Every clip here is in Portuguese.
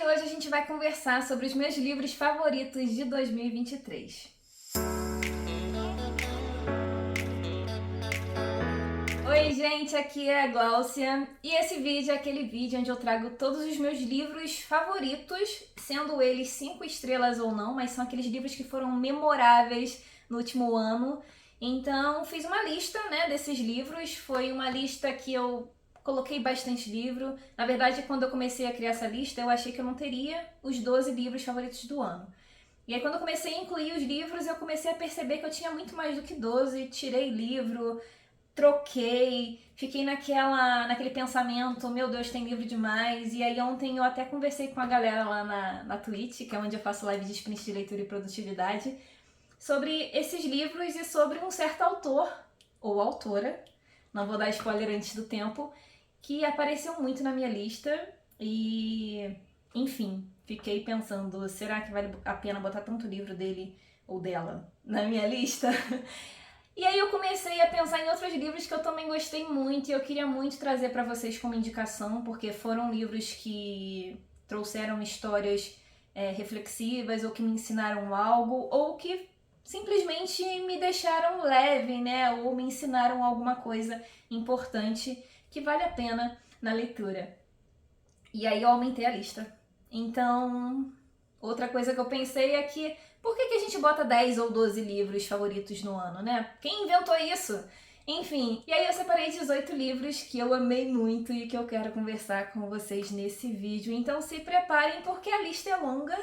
hoje a gente vai conversar sobre os meus livros favoritos de 2023. Oi gente, aqui é a Gláucia e esse vídeo é aquele vídeo onde eu trago todos os meus livros favoritos, sendo eles 5 estrelas ou não, mas são aqueles livros que foram memoráveis no último ano. Então fiz uma lista, desses livros, foi uma lista que eu coloquei bastante livro. Na verdade, quando eu comecei a criar essa lista, eu achei que eu não teria os 12 livros favoritos do ano. E aí quando eu comecei a incluir os livros, eu comecei a perceber que eu tinha muito mais do que 12, tirei livro, troquei, fiquei naquele pensamento, meu Deus, tem livro demais. E aí ontem eu até conversei com a galera lá na Twitch, que é onde eu faço live de sprint de leitura e produtividade, sobre esses livros e sobre um certo autor, ou autora, não vou dar spoiler antes do tempo, que apareceu muito na minha lista e, enfim, fiquei pensando, será que vale a pena botar tanto livro dele ou dela na minha lista? E aí eu comecei a pensar em outros livros que eu também gostei muito e eu queria muito trazer para vocês como indicação, porque foram livros que trouxeram histórias reflexivas ou que me ensinaram algo ou que simplesmente me deixaram leve, ou me ensinaram alguma coisa importante que vale a pena na leitura. E aí eu aumentei a lista. Então, outra coisa que eu pensei é que por que a gente bota 10 ou 12 livros favoritos no ano, né? Quem inventou isso? Enfim, e aí eu separei 18 livros que eu amei muito e que eu quero conversar com vocês nesse vídeo. Então se preparem porque a lista é longa.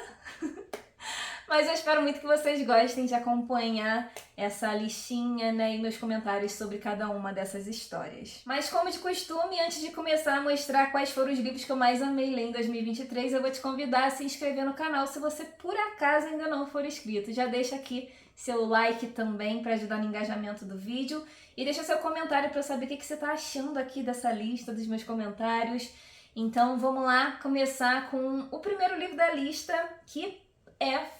Mas eu espero muito que vocês gostem de acompanhar essa listinha, e meus comentários sobre cada uma dessas histórias. Mas como de costume, antes de começar a mostrar quais foram os livros que eu mais amei ler em 2023, eu vou te convidar a se inscrever no canal se você por acaso ainda não for inscrito. Já deixa aqui seu like também para ajudar no engajamento do vídeo e deixa seu comentário para eu saber o que você está achando aqui dessa lista, dos meus comentários. Então vamos lá começar com o primeiro livro da lista, que é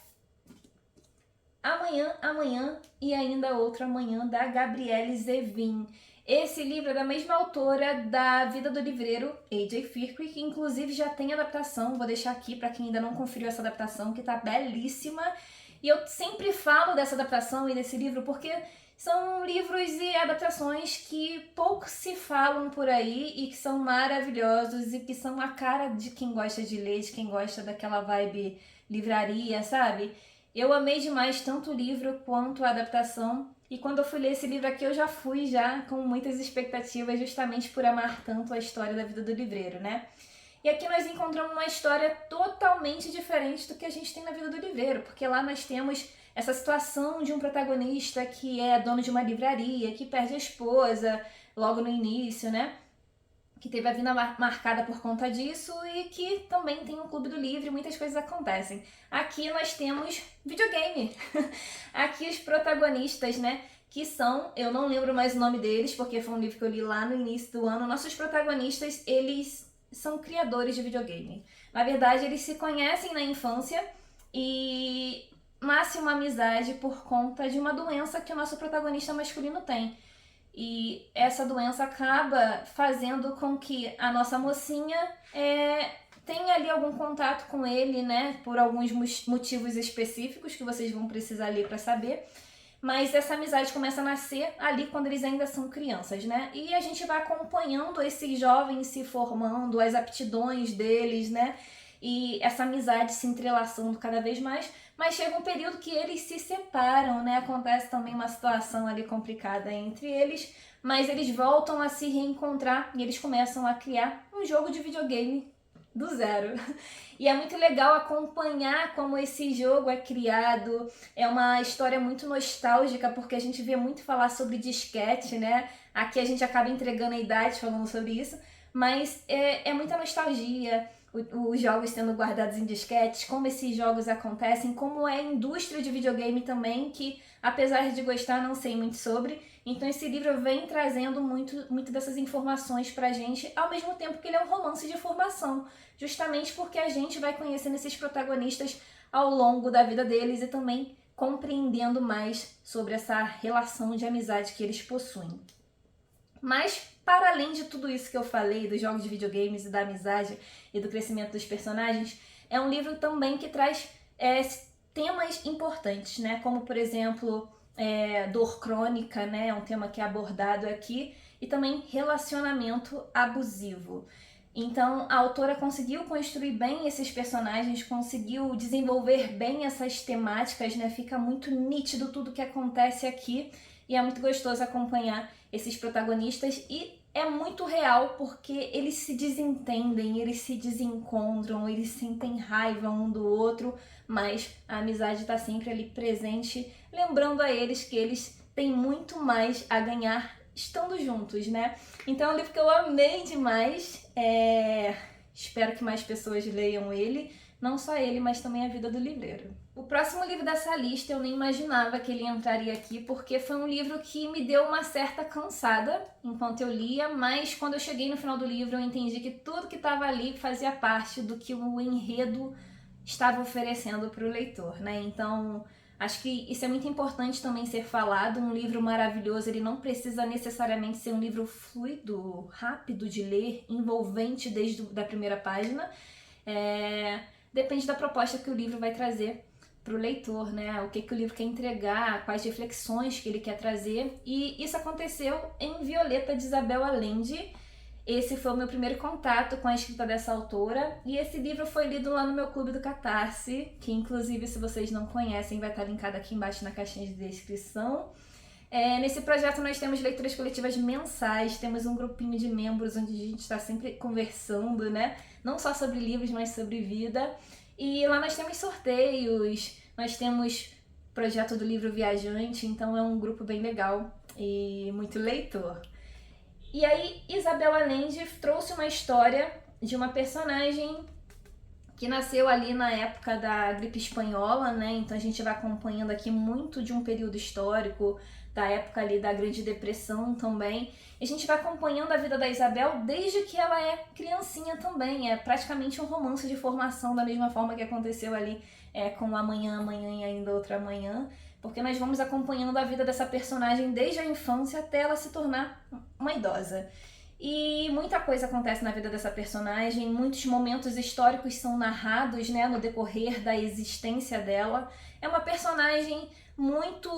Amanhã, Amanhã e Ainda Outro Amanhã, da Gabrielle Zevin. Esse livro é da mesma autora da Vida do Livreiro, A.J. Firkry, que inclusive já tem adaptação. Vou deixar aqui para quem ainda não conferiu essa adaptação, que tá belíssima. E eu sempre falo dessa adaptação e desse livro porque são livros e adaptações que pouco se falam por aí e que são maravilhosos e que são a cara de quem gosta de ler, de quem gosta daquela vibe livraria, sabe? Eu amei demais tanto o livro quanto a adaptação, e quando eu fui ler esse livro aqui eu já fui com muitas expectativas, justamente por amar tanto a história da Vida do Livreiro, E aqui nós encontramos uma história totalmente diferente do que a gente tem na Vida do Livreiro, porque lá nós temos essa situação de um protagonista que é dono de uma livraria, que perde a esposa logo no início, que teve a vida marcada por conta disso e que também tem um clube do livro e muitas coisas acontecem. Aqui nós temos videogame. Aqui os protagonistas, que são, eu não lembro mais o nome deles, porque foi um livro que eu li lá no início do ano. Nossos protagonistas, eles são criadores de videogame. Na verdade, eles se conhecem na infância e nasce uma amizade por conta de uma doença que o nosso protagonista masculino tem. E essa doença acaba fazendo com que a nossa mocinha tenha ali algum contato com ele, por alguns motivos específicos que vocês vão precisar ler para saber. Mas essa amizade começa a nascer ali quando eles ainda são crianças, E a gente vai acompanhando esses jovens se formando, as aptidões deles, E essa amizade se entrelaçando cada vez mais, mas chega um período que eles se separam, Acontece também uma situação ali complicada entre eles, mas eles voltam a se reencontrar e eles começam a criar um jogo de videogame do zero. E é muito legal acompanhar como esse jogo é criado. É uma história muito nostálgica, porque a gente vê muito falar sobre disquete, Aqui a gente acaba entregando a idade falando sobre isso, mas é muita nostalgia. Os jogos sendo guardados em disquetes, como esses jogos acontecem, como é a indústria de videogame também, que apesar de gostar, não sei muito sobre. Então esse livro vem trazendo muito dessas informações pra gente, ao mesmo tempo que ele é um romance de formação, justamente porque a gente vai conhecendo esses protagonistas ao longo da vida deles e também compreendendo mais sobre essa relação de amizade que eles possuem. Mas, para além de tudo isso que eu falei, dos jogos de videogames e da amizade e do crescimento dos personagens, É um livro também que traz temas importantes, né? Como, por exemplo, dor crônica, né? É um tema que é abordado aqui. E também relacionamento abusivo. Então, a autora conseguiu construir bem esses personagens, conseguiu desenvolver bem essas temáticas, né? Fica muito nítido tudo que acontece aqui e é muito gostoso acompanhar esses protagonistas e é muito real porque eles se desentendem, eles se desencontram, eles sentem raiva um do outro, mas a amizade está sempre ali presente, lembrando a eles que eles têm muito mais a ganhar estando juntos, né? Então é um livro que eu amei demais. Espero que mais pessoas leiam ele. Não só ele, mas também A Vida do Livreiro. O próximo livro dessa lista eu nem imaginava que ele entraria aqui, porque foi um livro que me deu uma certa cansada enquanto eu lia, mas quando eu cheguei no final do livro eu entendi que tudo que estava ali fazia parte do que o enredo estava oferecendo para o leitor, né? Então, acho que isso é muito importante também ser falado. Um livro maravilhoso, ele não precisa necessariamente ser um livro fluido, rápido de ler, envolvente desde a primeira página. Depende da proposta que o livro vai trazer para o leitor, né? O que o livro quer entregar, quais reflexões que ele quer trazer. E isso aconteceu em Violeta, de Isabel Allende. Esse foi o meu primeiro contato com a escrita dessa autora e esse livro foi lido lá no meu clube do Catarse, que inclusive, se vocês não conhecem, vai estar linkado aqui embaixo na caixinha de descrição. Nesse projeto nós temos leituras coletivas mensais, temos um grupinho de membros onde a gente está sempre conversando, né? Não só sobre livros, mas sobre vida. E lá nós temos sorteios, nós temos projeto do livro Viajante, então é um grupo bem legal e muito leitor. E aí, Isabel Allende trouxe uma história de uma personagem que nasceu ali na época da gripe espanhola, né? Então a gente vai acompanhando aqui muito de um período histórico, da época ali da Grande Depressão também. E a gente vai acompanhando a vida da Isabel desde que ela é criancinha também. É praticamente um romance de formação, da mesma forma que aconteceu ali com Amanhã, Amanhã e Ainda Outra Amanhã. Porque nós vamos acompanhando a vida dessa personagem desde a infância até ela se tornar uma idosa. E muita coisa acontece na vida dessa personagem, muitos momentos históricos são narrados, né, no decorrer da existência dela. É uma personagem muito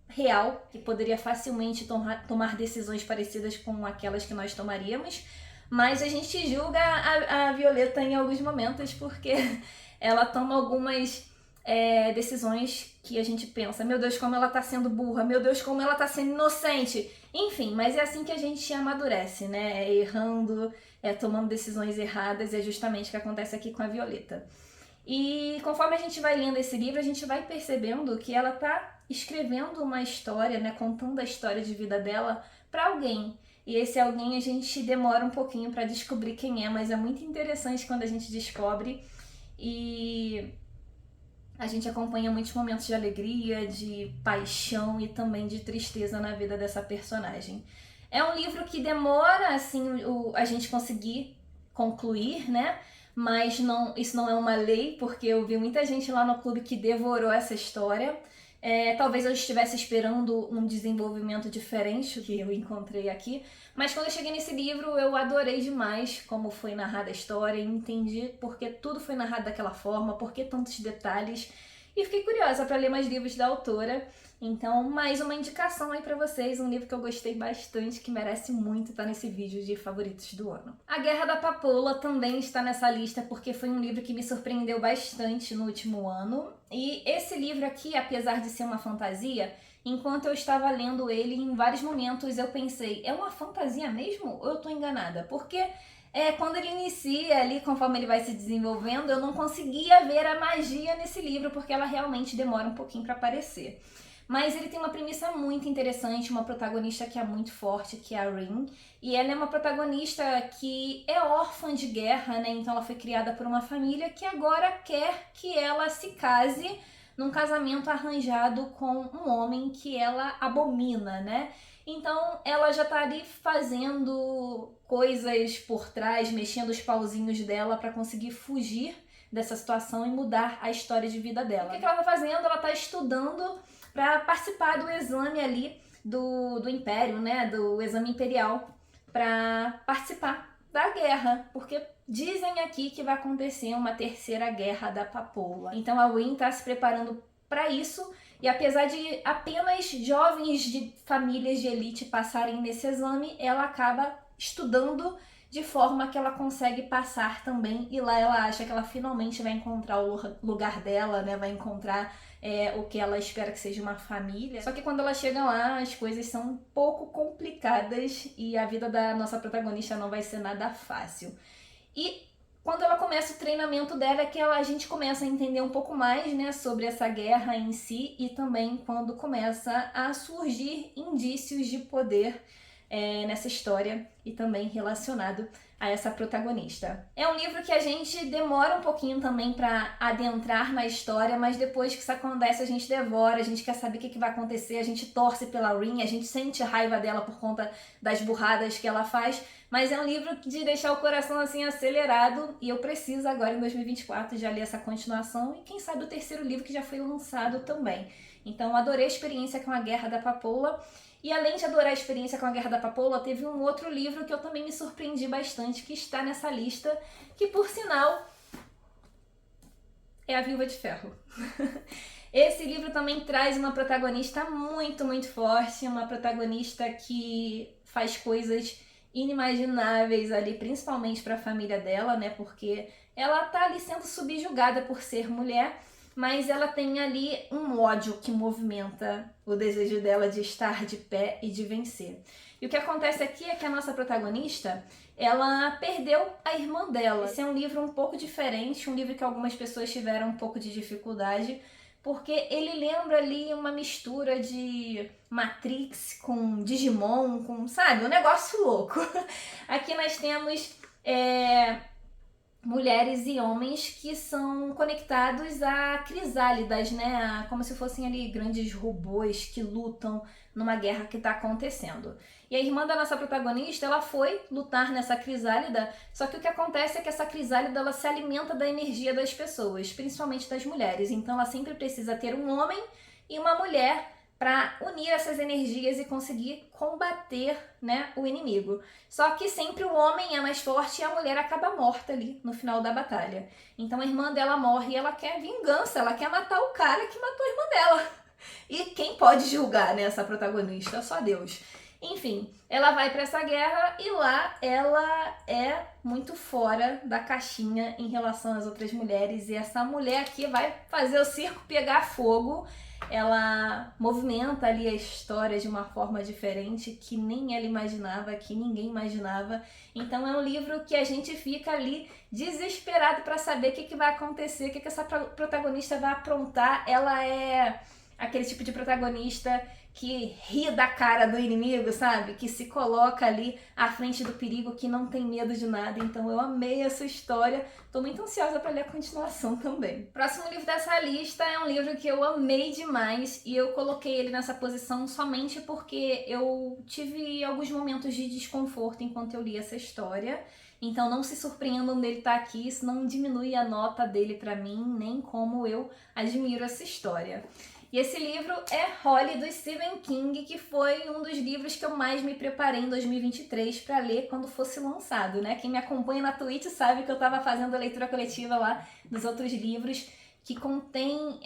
real, que poderia facilmente tomar decisões parecidas com aquelas que nós tomaríamos, mas a gente julga a Violeta em alguns momentos porque ela toma algumas decisões que a gente pensa, meu Deus, como ela tá sendo burra, meu Deus, como ela tá sendo inocente. Enfim, mas é assim que a gente amadurece, né? Errando, tomando decisões erradas, e é justamente o que acontece aqui com a Violeta. E conforme a gente vai lendo esse livro, a gente vai percebendo que ela tá escrevendo uma história, né? Contando a história de vida dela para alguém. E esse alguém a gente demora um pouquinho para descobrir quem é, mas é muito interessante quando a gente descobre. E a gente acompanha muitos momentos de alegria, de paixão e também de tristeza na vida dessa personagem. É um livro que demora, assim, a gente conseguir concluir, né? Mas isso não é uma lei, porque eu vi muita gente lá no clube que devorou essa história. Talvez eu estivesse esperando um desenvolvimento diferente do que eu encontrei aqui, mas quando eu cheguei nesse livro eu adorei demais como foi narrada a história, entendi porque tudo foi narrado daquela forma, porque tantos detalhes, e fiquei curiosa para ler mais livros da autora. Então, mais uma indicação aí pra vocês, um livro que eu gostei bastante, que merece muito estar nesse vídeo de favoritos do ano. A Guerra da Papoula também está nessa lista, porque foi um livro que me surpreendeu bastante no último ano. E esse livro aqui, apesar de ser uma fantasia, enquanto eu estava lendo ele, em vários momentos eu pensei, é uma fantasia mesmo ou eu tô enganada? Porque quando ele inicia ali, conforme ele vai se desenvolvendo, eu não conseguia ver a magia nesse livro, porque ela realmente demora um pouquinho para aparecer. Mas ele tem uma premissa muito interessante, uma protagonista que é muito forte, que é a Rin. E ela é uma protagonista que é órfã de guerra, né? Então ela foi criada por uma família que agora quer que ela se case num casamento arranjado com um homem que ela abomina, né? Então ela já tá ali fazendo coisas por trás, mexendo os pauzinhos dela para conseguir fugir dessa situação e mudar a história de vida dela. O que ela tá fazendo? Ela tá estudando para participar do exame ali do Império, né, do exame imperial, para participar da guerra, porque dizem aqui que vai acontecer uma terceira guerra da papoula. Então a Rin está se preparando para isso, e apesar de apenas jovens de famílias de elite passarem nesse exame, ela acaba estudando de forma que ela consegue passar também, e lá ela acha que ela finalmente vai encontrar o lugar dela, né? Vai encontrar o que ela espera que seja uma família. Só que quando ela chega lá, as coisas são um pouco complicadas e a vida da nossa protagonista não vai ser nada fácil. E quando ela começa o treinamento dela é que a gente começa a entender um pouco mais, né, sobre essa guerra em si, e também quando começa a surgir indícios de poder nessa história e também relacionado a essa protagonista. É um livro que a gente demora um pouquinho também para adentrar na história, mas depois que isso acontece a gente devora, a gente quer saber o que vai acontecer, a gente torce pela Rin, a gente sente raiva dela por conta das burradas que ela faz, mas é um livro de deixar o coração assim acelerado, e eu preciso agora em 2024 já ler essa continuação e quem sabe o terceiro livro que já foi lançado também. Então adorei a experiência com a Guerra da Papoula. E além de adorar a experiência com a Guerra da Papoula, teve um outro livro que eu também me surpreendi bastante, que está nessa lista, que por sinal é A Viúva de Ferro. Esse livro também traz uma protagonista muito, muito forte, uma protagonista que faz coisas inimagináveis ali, principalmente para a família dela, né? Porque ela tá ali sendo subjugada por ser mulher, mas ela tem ali um ódio que movimenta o desejo dela de estar de pé e de vencer. E o que acontece aqui é que a nossa protagonista, ela perdeu a irmã dela. Esse é um livro um pouco diferente, um livro que algumas pessoas tiveram um pouco de dificuldade, porque ele lembra ali uma mistura de Matrix com Digimon, com, sabe, um negócio louco. Aqui nós temos mulheres e homens que são conectados a crisálidas, né? Como se fossem ali grandes robôs que lutam numa guerra que está acontecendo. E a irmã da nossa protagonista, ela foi lutar nessa crisálida, só que o que acontece é que essa crisálida, ela se alimenta da energia das pessoas, principalmente das mulheres. Então ela sempre precisa ter um homem e uma mulher para unir essas energias e conseguir combater, né, o inimigo. Só que sempre o homem é mais forte e a mulher acaba morta ali no final da batalha. Então a irmã dela morre e ela quer vingança, ela quer matar o cara que matou a irmã dela. E quem pode julgar, né, essa protagonista? Só Deus. Enfim, ela vai para essa guerra e lá ela é muito fora da caixinha em relação às outras mulheres. E essa mulher aqui vai fazer o circo pegar fogo. Ela movimenta ali a história de uma forma diferente que nem ela imaginava, que ninguém imaginava. Então é um livro que a gente fica ali desesperado para saber o que vai acontecer, o que essa protagonista vai aprontar. Ela é aquele tipo de protagonista que ri da cara do inimigo, sabe? Que se coloca ali à frente do perigo, que não tem medo de nada. Então eu amei essa história, tô muito ansiosa para ler a continuação também. Próximo livro dessa lista é um livro que eu amei demais e eu coloquei ele nessa posição somente porque eu tive alguns momentos de desconforto enquanto eu li essa história. Então não se surpreendam dele estar aqui, isso não diminui a nota dele para mim, nem como eu admiro essa história. E esse livro é Holly, do Stephen King, que foi um dos livros que eu mais me preparei em 2023 para ler quando fosse lançado, né? Quem me acompanha na Twitch sabe que eu estava fazendo a leitura coletiva lá dos outros livros que contém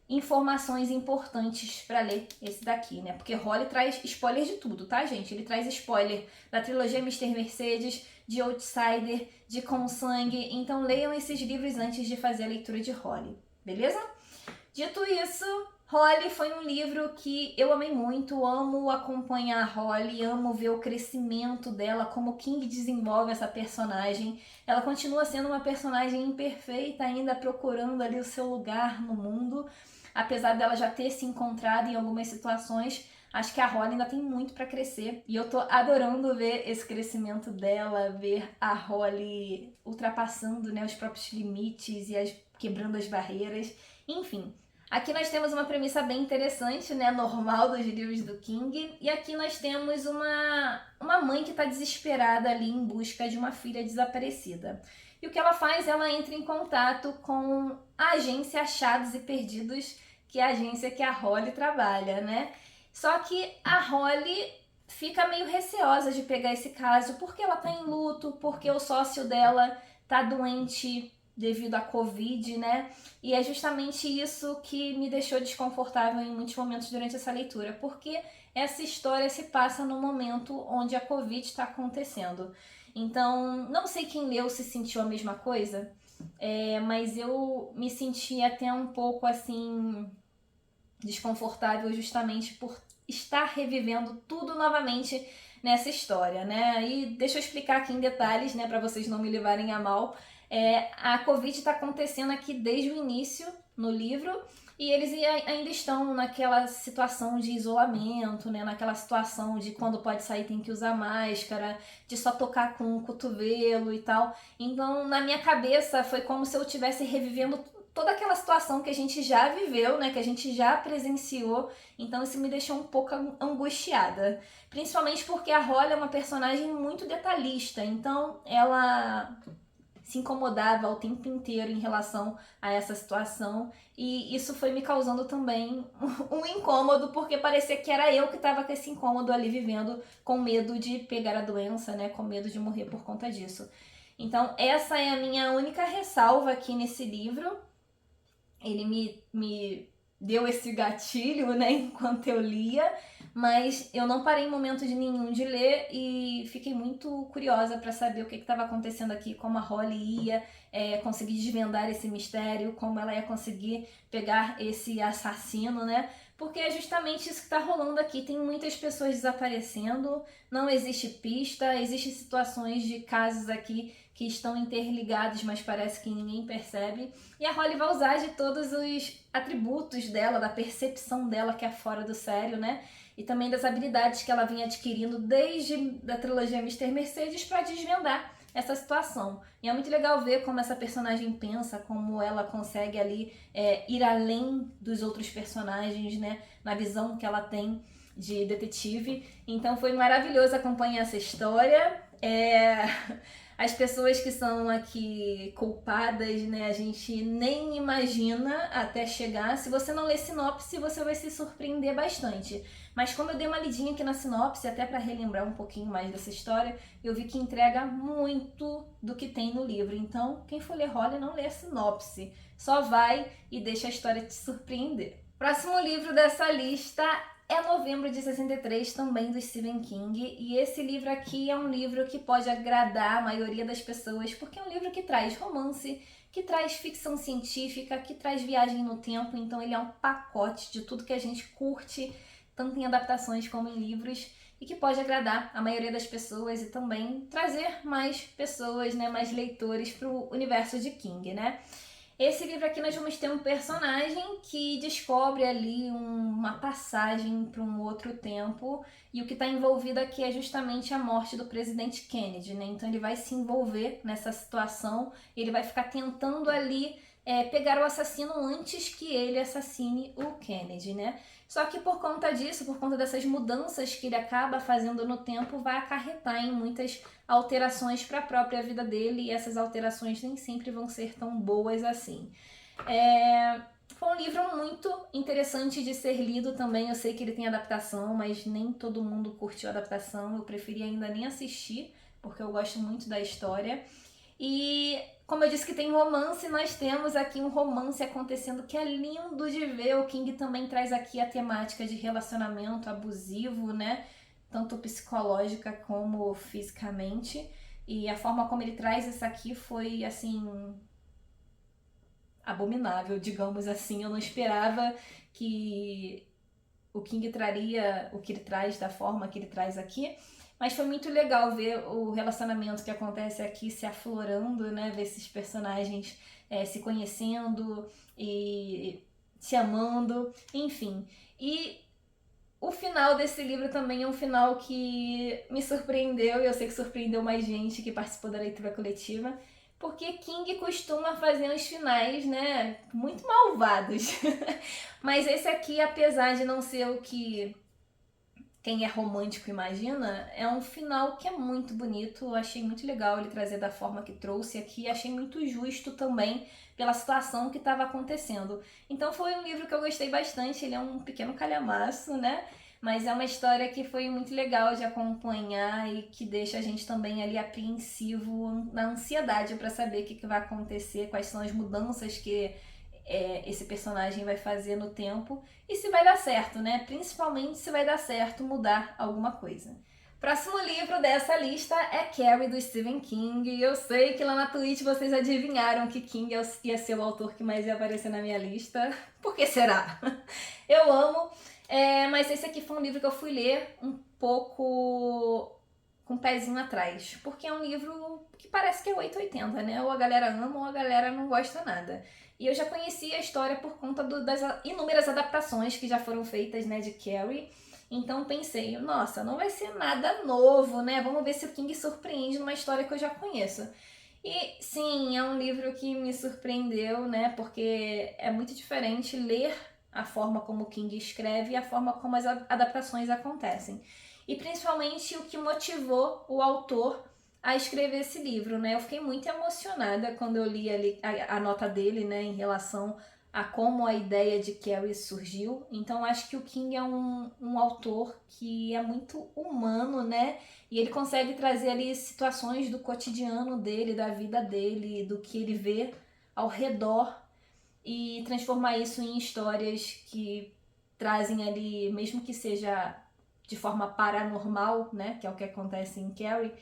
informações importantes para ler esse daqui, né? Porque Holly traz spoiler de tudo, tá, gente? Ele traz spoiler da trilogia Mr. Mercedes, de Outsider, de Com Sangue. Então leiam esses livros antes de fazer a leitura de Holly, beleza? Dito isso, Holly foi um livro que eu amei muito, amo acompanhar a Holly, amo ver o crescimento dela, como King desenvolve essa personagem. Ela continua sendo uma personagem imperfeita, ainda procurando ali o seu lugar no mundo, apesar dela já ter se encontrado em algumas situações. Acho que a Holly ainda tem muito para crescer e eu tô adorando ver esse crescimento dela, ver a Holly ultrapassando, né, os próprios limites e quebrando as barreiras. Enfim, aqui nós temos uma premissa bem interessante, né, normal dos livros do King, e aqui nós temos uma mãe que está desesperada ali em busca de uma filha desaparecida. E o que ela faz? Ela entra em contato com a agência Achados e Perdidos, que é a agência que a Holly trabalha, né? Só que a Holly fica meio receosa de pegar esse caso, porque ela tá em luto, porque o sócio dela tá doente devido à Covid, né? E é justamente isso que me deixou desconfortável em muitos momentos durante essa leitura, porque essa história se passa no momento onde a Covid está acontecendo. Então, não sei quem leu se sentiu a mesma coisa, mas eu me senti até um pouco assim desconfortável justamente por estar revivendo tudo novamente nessa história, né? E deixa eu explicar aqui em detalhes, né, para vocês não me levarem a mal. A Covid está acontecendo aqui desde o início no livro e eles ainda estão naquela situação de isolamento, né? Naquela situação de quando pode sair tem que usar máscara, de só tocar com o cotovelo e tal. Então, na minha cabeça, foi como se eu estivesse revivendo toda aquela situação que a gente já viveu, né, que a gente já presenciou, então isso me deixou um pouco angustiada. Principalmente porque a Holly é uma personagem muito detalhista, então ela se incomodava o tempo inteiro em relação a essa situação e isso foi me causando também um incômodo, porque parecia que era eu que estava com esse incômodo ali vivendo com medo de pegar a doença, né, com medo de morrer por conta disso. Então essa é a minha única ressalva aqui nesse livro. Ele me deu esse gatilho, né, enquanto eu lia, mas eu não parei em momento de nenhum de ler e fiquei muito curiosa para saber o que estava acontecendo aqui, como a Holly ia conseguir desvendar esse mistério, como ela ia conseguir pegar esse assassino, né? Porque é justamente isso que está rolando aqui. Tem muitas pessoas desaparecendo, não existe pista, existem situações de casos aqui que estão interligados, mas parece que ninguém percebe. E a Holly vai usar de todos os atributos dela, da percepção dela que é fora do sério, né? E também das habilidades que ela vinha adquirindo desde a trilogia Mr. Mercedes para desvendar essa situação. E é muito legal ver como essa personagem pensa, como ela consegue ali ir além dos outros personagens, né? Na visão que ela tem de detetive. Então foi maravilhoso acompanhar essa história. As pessoas que são aqui culpadas, né, a gente nem imagina até chegar. Se você não ler sinopse, você vai se surpreender bastante. Mas como eu dei uma lidinha aqui na sinopse, até para relembrar um pouquinho mais dessa história, eu vi que entrega muito do que tem no livro. Então, quem for ler Holly, não lê a sinopse. Só vai e deixa a história te surpreender. Próximo livro dessa lista é Novembro de 63, também do Stephen King, e esse livro aqui é um livro que pode agradar a maioria das pessoas, porque é um livro que traz romance, que traz ficção científica, que traz viagem no tempo, então ele é um pacote de tudo que a gente curte, tanto em adaptações como em livros, e que pode agradar a maioria das pessoas e também trazer mais pessoas, né, mais leitores para o universo de King, né? Esse livro aqui nós vamos ter um personagem que descobre ali uma passagem para um outro tempo e o que está envolvido aqui é justamente a morte do presidente Kennedy, né? Então ele vai se envolver nessa situação, ele vai ficar tentando ali pegar o assassino antes que ele assassine o Kennedy, né? Só que por conta disso, por conta dessas mudanças que ele acaba fazendo no tempo, vai acarretar em muitas alterações para a própria vida dele e essas alterações nem sempre vão ser tão boas assim. Foi um livro muito interessante de ser lido também. Eu sei que ele tem adaptação, mas nem todo mundo curtiu a adaptação. Eu preferi ainda nem assistir, porque eu gosto muito da história. E como eu disse que tem romance, nós temos aqui um romance acontecendo que é lindo de ver. O King também traz aqui a temática de relacionamento abusivo, né? Tanto psicológica como fisicamente. E a forma como ele traz isso aqui foi, assim, abominável, digamos assim. Eu não esperava que o King traria o que ele traz da forma que ele traz aqui. Mas foi muito legal ver o relacionamento que acontece aqui se aflorando, né? Ver esses personagens se conhecendo e se amando, enfim. E o final desse livro também é um final que me surpreendeu, e eu sei que surpreendeu mais gente que participou da leitura coletiva, porque King costuma fazer uns finais, né, muito malvados. Mas esse aqui, apesar de não ser o que quem é romântico imagina, é um final que é muito bonito. Eu achei muito legal ele trazer da forma que trouxe aqui. Achei muito justo também pela situação que estava acontecendo. Então foi um livro que eu gostei bastante. Ele é um pequeno calhamaço, né? Mas é uma história que foi muito legal de acompanhar e que deixa a gente também ali apreensivo, na ansiedade para saber o que vai acontecer, quais são as mudanças que esse personagem vai fazer no tempo e se vai dar certo, né? Principalmente se vai dar certo mudar alguma coisa. Próximo livro dessa lista é Carrie, do Stephen King. E eu sei que lá na Twitch vocês adivinharam que King ia ser o autor que mais ia aparecer na minha lista. Por que será? Eu amo. Mas esse aqui foi um livro que eu fui ler um pouco com o pezinho atrás. Porque é um livro que parece que é 880, né? Ou a galera ama ou a galera não gosta nada. E eu já conhecia a história por conta das inúmeras adaptações que já foram feitas, né, de Carrie. Então pensei, nossa, não vai ser nada novo, né? Vamos ver se o King surpreende numa história que eu já conheço. E sim, é um livro que me surpreendeu, né? Porque é muito diferente ler a forma como o King escreve e a forma como as adaptações acontecem. E principalmente o que motivou o autor a escrever esse livro, né? Eu fiquei muito emocionada quando eu li ali a nota dele, né, em relação a como a ideia de Carrie surgiu. Então acho que o King é um autor que é muito humano, né? E ele consegue trazer ali situações do cotidiano dele, da vida dele, do que ele vê ao redor e transformar isso em histórias que trazem ali, mesmo que seja de forma paranormal, né, que é o que acontece em Carrie,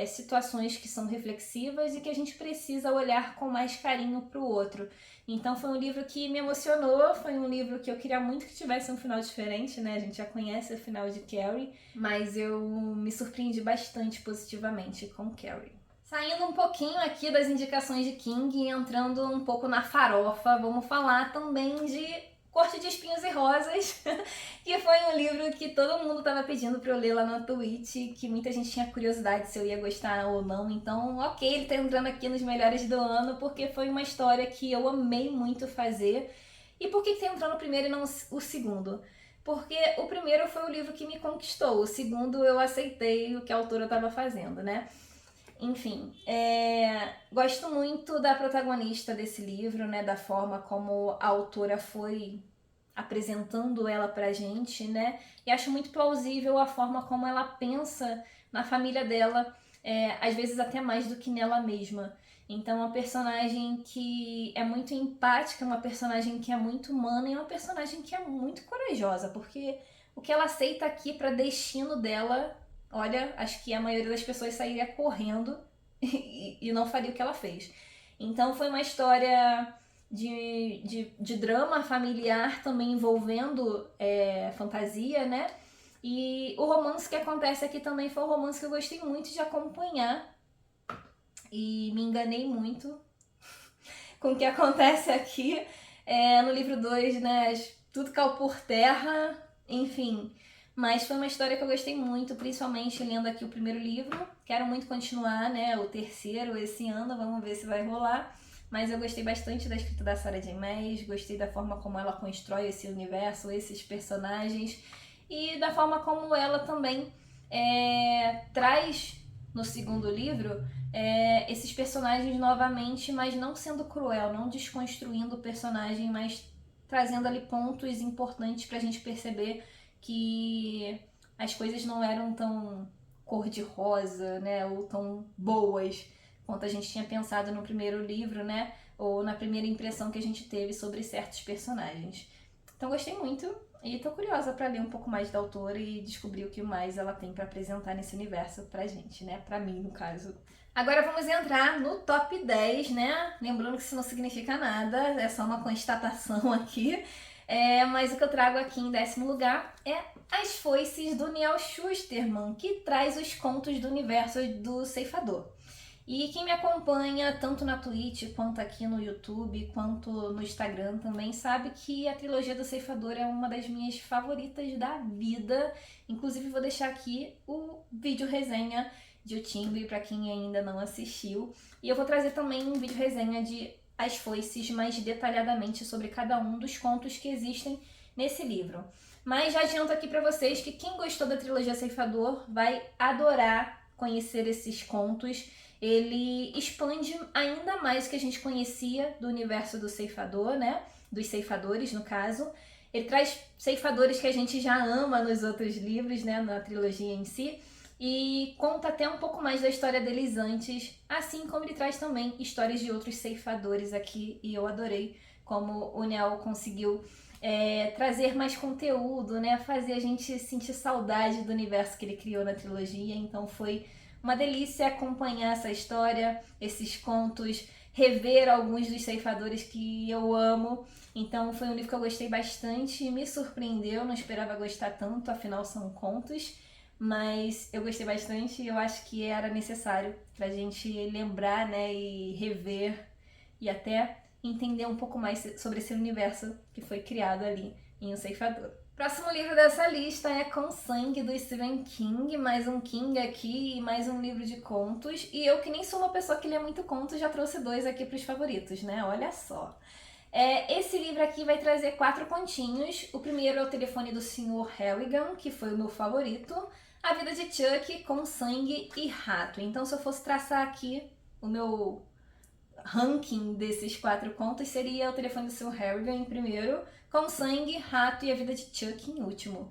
situações que são reflexivas e que a gente precisa olhar com mais carinho para o outro. Então foi um livro que me emocionou, foi um livro que eu queria muito que tivesse um final diferente, né? A gente já conhece o final de Carrie, mas eu me surpreendi bastante positivamente com Carrie. Saindo um pouquinho aqui das indicações de King e entrando um pouco na farofa, vamos falar também de Corte de Espinhos e Rosas, que foi um livro que todo mundo tava pedindo pra eu ler lá na Twitch, que muita gente tinha curiosidade se eu ia gostar ou não. Então, ok, ele tá entrando aqui nos melhores do ano, porque foi uma história que eu amei muito fazer. E por que tá entrando o primeiro e não o segundo? Porque o primeiro foi o livro que me conquistou, o segundo eu aceitei o que a autora estava fazendo, né? Enfim, gosto muito da protagonista desse livro, né? Da forma como a autora foi apresentando ela pra gente, né? E acho muito plausível a forma como ela pensa na família dela, às vezes até mais do que nela mesma. Então, uma personagem que é muito empática, uma personagem que é muito humana e uma personagem que é muito corajosa, porque o que ela aceita aqui para destino dela, olha, acho que a maioria das pessoas sairia correndo e não faria o que ela fez. Então, foi uma história de drama familiar também envolvendo fantasia, né? E o romance que acontece aqui também foi um romance que eu gostei muito de acompanhar e me enganei muito com o que acontece aqui. No livro 2, né? Tudo caiu por terra, enfim. Mas foi uma história que eu gostei muito, principalmente lendo aqui o primeiro livro. Quero muito continuar, né? O terceiro esse ano, vamos ver se vai rolar. Mas eu gostei bastante da escrita da Sarah J. Maas, gostei da forma como ela constrói esse universo, esses personagens, e da forma como ela também traz no segundo livro esses personagens novamente, mas não sendo cruel, não desconstruindo o personagem, mas trazendo ali pontos importantes pra gente perceber que as coisas não eram tão cor-de-rosa, né, ou tão boas quanto a gente tinha pensado no primeiro livro, né, ou na primeira impressão que a gente teve sobre certos personagens. Então gostei muito e tô curiosa para ler um pouco mais da autora e descobrir o que mais ela tem para apresentar nesse universo pra gente, né, pra mim no caso. Agora vamos entrar no top 10, né? Lembrando que isso não significa nada, é só uma constatação aqui. Mas o que eu trago aqui em 10º lugar é As Foices, do Neal Shusterman, que traz os contos do universo do Ceifador. E quem me acompanha tanto na Twitch, quanto aqui no YouTube, quanto no Instagram também, sabe que a trilogia do Ceifador é uma das minhas favoritas da vida. Inclusive vou deixar aqui o vídeo resenha de O Timbre para quem ainda não assistiu. E eu vou trazer também um vídeo resenha de As Foices mais detalhadamente sobre cada um dos contos que existem nesse livro. Mas já adianto aqui para vocês que quem gostou da trilogia Ceifador vai adorar conhecer esses contos. Ele expande ainda mais o que a gente conhecia do universo do Ceifador, né? Dos ceifadores, no caso. Ele traz ceifadores que a gente já ama nos outros livros, né, na trilogia em si, e conta até um pouco mais da história deles antes, assim como ele traz também histórias de outros ceifadores aqui, e eu adorei como o Neo conseguiu trazer mais conteúdo, né, fazer a gente sentir saudade do universo que ele criou na trilogia. Então foi uma delícia acompanhar essa história, esses contos, rever alguns dos ceifadores que eu amo. Então foi um livro que eu gostei bastante, me surpreendeu, não esperava gostar tanto, afinal são contos, mas eu gostei bastante e eu acho que era necessário pra gente lembrar, né, e rever e até entender um pouco mais sobre esse universo que foi criado ali em O Ceifador. Próximo livro dessa lista é Com Sangue, do Stephen King, mais um King aqui e mais um livro de contos. E eu, que nem sou uma pessoa que lê muito contos, já trouxe 2 aqui para os favoritos, né? Olha só. Esse livro aqui vai trazer 4 continhos. O primeiro é O Telefone do Sr. Harrigan, que foi o meu favorito. A Vida de Chuck, Com Sangue e Rato. Então, se eu fosse traçar aqui o meu ranking desses 4 contos, seria O Telefone do Sr. Harrigan em primeiro, Com Sangue, Rato e A Vida de Chuck em último.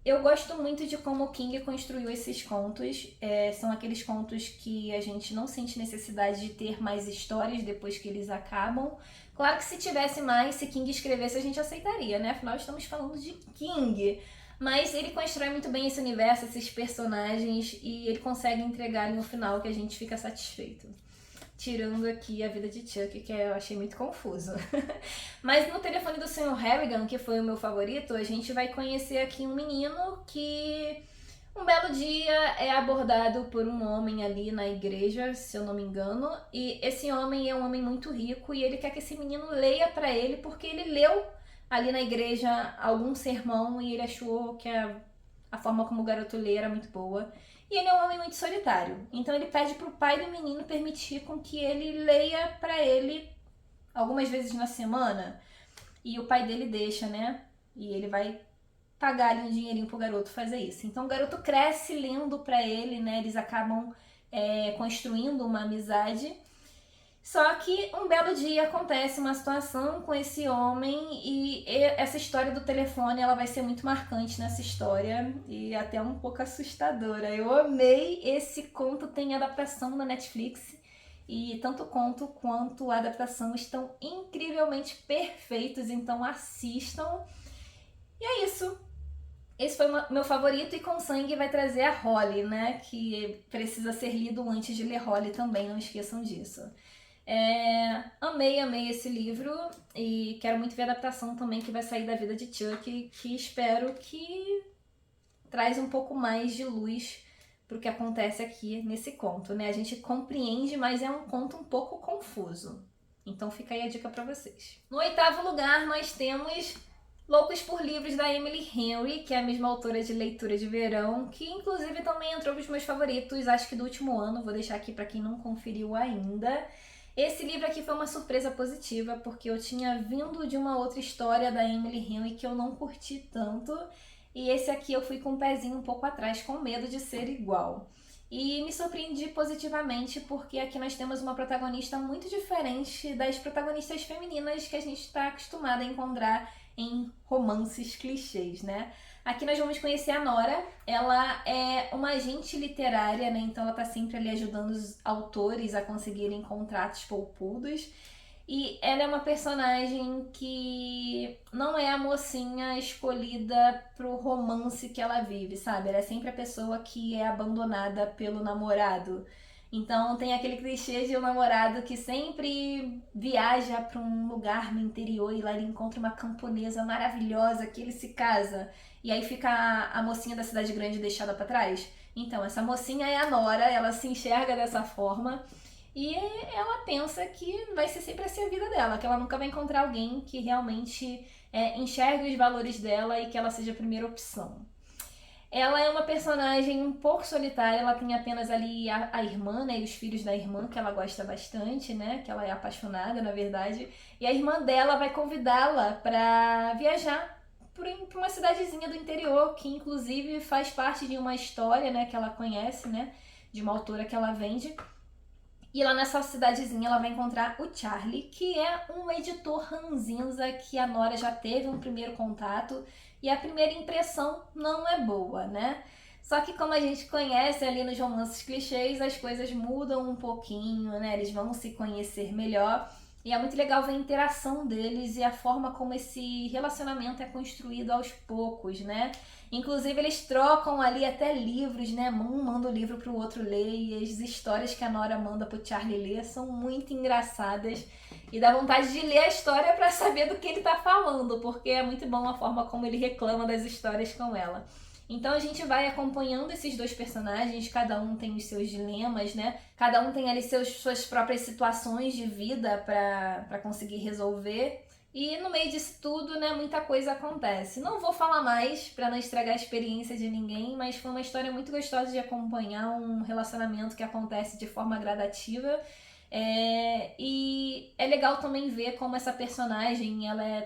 Eu gosto muito de como o King construiu esses contos. São aqueles contos que a gente não sente necessidade de ter mais histórias depois que eles acabam. Claro que se tivesse mais, se King escrevesse, a gente aceitaria, né? Afinal, estamos falando de King. Mas ele constrói muito bem esse universo, esses personagens, e ele consegue entregar no final que a gente fica satisfeito. Tirando aqui A Vida de Chuck, que eu achei muito confuso. Mas no Telefone do Sr. Harrigan, que foi o meu favorito, a gente vai conhecer aqui um menino que um belo dia é abordado por um homem ali na igreja, se eu não me engano, e esse homem é um homem muito rico e ele quer que esse menino leia para ele porque ele leu ali na igreja algum sermão e ele achou que a forma como o garoto lê era muito boa. E ele é um homem muito solitário. Então ele pede pro pai do menino permitir com que ele leia para ele algumas vezes na semana. E o pai dele deixa, né? E ele vai pagar ali um dinheirinho pro garoto fazer isso. Então o garoto cresce lendo para ele, né? Eles acabam construindo uma amizade. Só que um belo dia acontece uma situação com esse homem e essa história do telefone ela vai ser muito marcante nessa história e até um pouco assustadora. Eu amei esse conto, tem adaptação na Netflix e tanto o conto quanto a adaptação estão incrivelmente perfeitos, então assistam. E é isso. Esse foi o meu favorito e Com Sangue vai trazer a Holly, né? Que precisa ser lido antes de ler Holly também, não esqueçam disso. Amei esse livro e quero muito ver a adaptação também que vai sair da Vida de Chuck, que espero que traz um pouco mais de luz pro que acontece aqui nesse conto, né? A gente compreende, mas é um conto um pouco confuso. Então fica aí a dica para vocês. No 8º lugar nós temos Loucos por Livros, da Emily Henry, que é a mesma autora de Leitura de Verão, que inclusive também entrou nos meus favoritos, acho que do último ano, vou deixar aqui para quem não conferiu ainda. Esse livro aqui foi uma surpresa positiva, porque eu tinha vindo de uma outra história da Emily Henry que eu não curti tanto, e esse aqui eu fui com o pezinho um pouco atrás, com medo de ser igual. E me surpreendi positivamente, porque aqui nós temos uma protagonista muito diferente das protagonistas femininas que a gente está acostumada a encontrar em romances clichês, né? Aqui nós vamos conhecer a Nora. Ela é uma agente literária, né? Então ela tá sempre ali ajudando os autores a conseguirem contratos poupudos. E ela é uma personagem que não é a mocinha escolhida pro romance que ela vive, sabe? Ela é sempre a pessoa que é abandonada pelo namorado. Então tem aquele clichê de um namorado que sempre viaja para um lugar no interior e lá ele encontra uma camponesa maravilhosa que ele se casa. E aí fica a mocinha da cidade grande deixada para trás. Então essa mocinha é a Nora, ela se enxerga dessa forma. E ela pensa que vai ser sempre assim a vida dela, que ela nunca vai encontrar alguém que realmente enxergue os valores dela e que ela seja a primeira opção. Ela é uma personagem um pouco solitária, ela tem apenas ali a irmã, né, e os filhos da irmã, que ela gosta bastante, né, que ela é apaixonada, na verdade. E a irmã dela vai convidá-la para viajar para uma cidadezinha do interior, que inclusive faz parte de uma história, né, que ela conhece, né, de uma autora que ela vende. E lá nessa cidadezinha ela vai encontrar o Charlie, que é um editor ranzinza que a Nora já teve um primeiro contato e a primeira impressão não é boa, né? Só que como a gente conhece ali nos romances clichês, as coisas mudam um pouquinho, né? Eles vão se conhecer melhor. E é muito legal ver a interação deles e a forma como esse relacionamento é construído aos poucos, né? Inclusive, eles trocam ali até livros, né? Um manda o livro pro outro ler e as histórias que a Nora manda pro Charlie ler são muito engraçadas e dá vontade de ler a história para saber do que ele tá falando, porque é muito bom a forma como ele reclama das histórias com ela. Então a gente vai acompanhando esses dois personagens, cada um tem os seus dilemas, né? Cada um tem ali suas próprias situações de vida para conseguir resolver. E no meio disso tudo, né, muita coisa acontece. Não vou falar mais para não estragar a experiência de ninguém, mas foi uma história muito gostosa de acompanhar, um relacionamento que acontece de forma gradativa. E é legal também ver como essa personagem